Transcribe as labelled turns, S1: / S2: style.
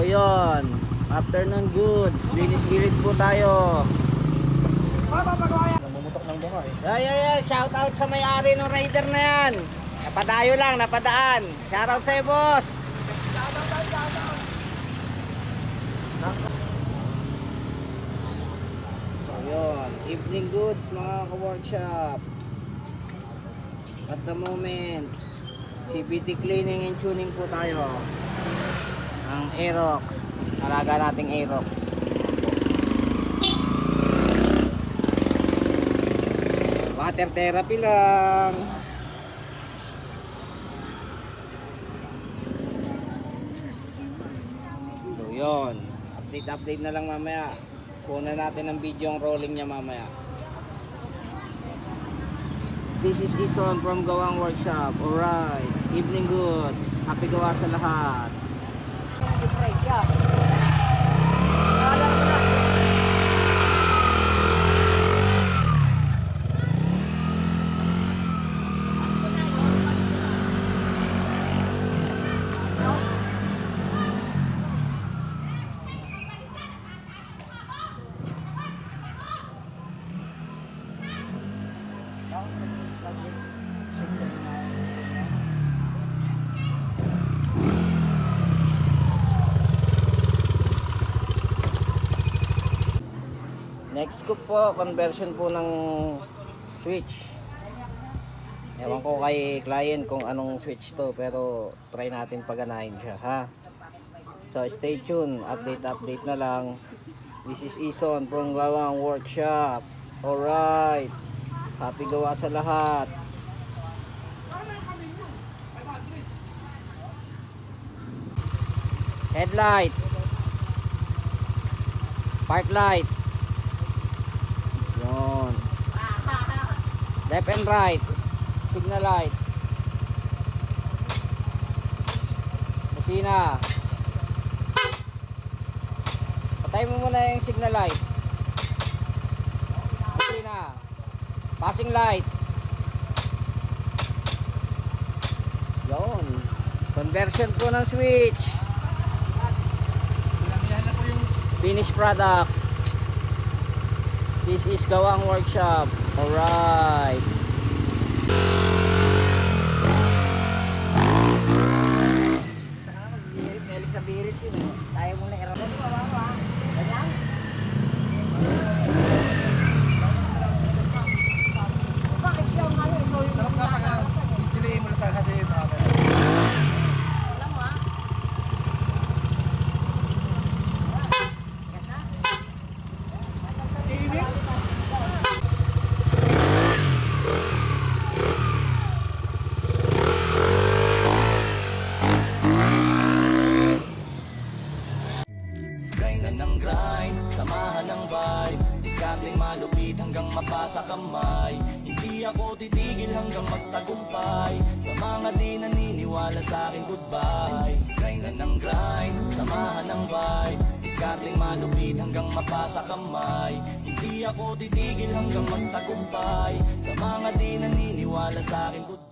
S1: So yun, afternoon goods, linis-bilis po tayo.
S2: Namumutok ng bunga eh.
S1: Yeah. Shout out sa may-ari ng rider na yan. Napadayo lang, napadaan. Shout out sa'yo, boss. So yun, evening goods mga ka-workshop. At the moment, CVT cleaning and tuning po tayo. Ang Aerox, alaga nating Aerox. Water therapy lang. So yun, update na lang mamaya. Kunan natin ang video ang rolling niya mamaya. This is Ison from Gawang Workshop. Alright, evening goods. Happy gawa sa lahat. Next ko po, conversion po ng switch. Ewan ko kay client kung anong switch to, pero try natin paganahin siya, ha? So stay tuned, update na lang. This is Ison from Gawang Workshop. Alright, happy gawa sa lahat. Headlight, park light, yun. Left and right, signal light, busina. Patay mo muna yung signal light, busina, passing light. Yun, conversion po ng switch. Finished product. This is Gawang Workshop. Alright. Sa birit yun eh. Tayo muna i-ramon. Ganyan? Bakit siya ang ngayon?
S2: Sarap ka pa. Diliin mo na tayo hati.
S1: Alam mo ah.
S3: Grind, samahan ng vibe, discarding malupit hanggang mapasa kamay. Hindi ako titigil hanggang magtagumpay, sa mga di naniniwala sa akin goodbye. Grind, samahan ng vibe, discarding malupit hanggang mapasa kamay. Hindi ako titigil hanggang magtagumpay, sa mga di naniniwala sa akin goodbye.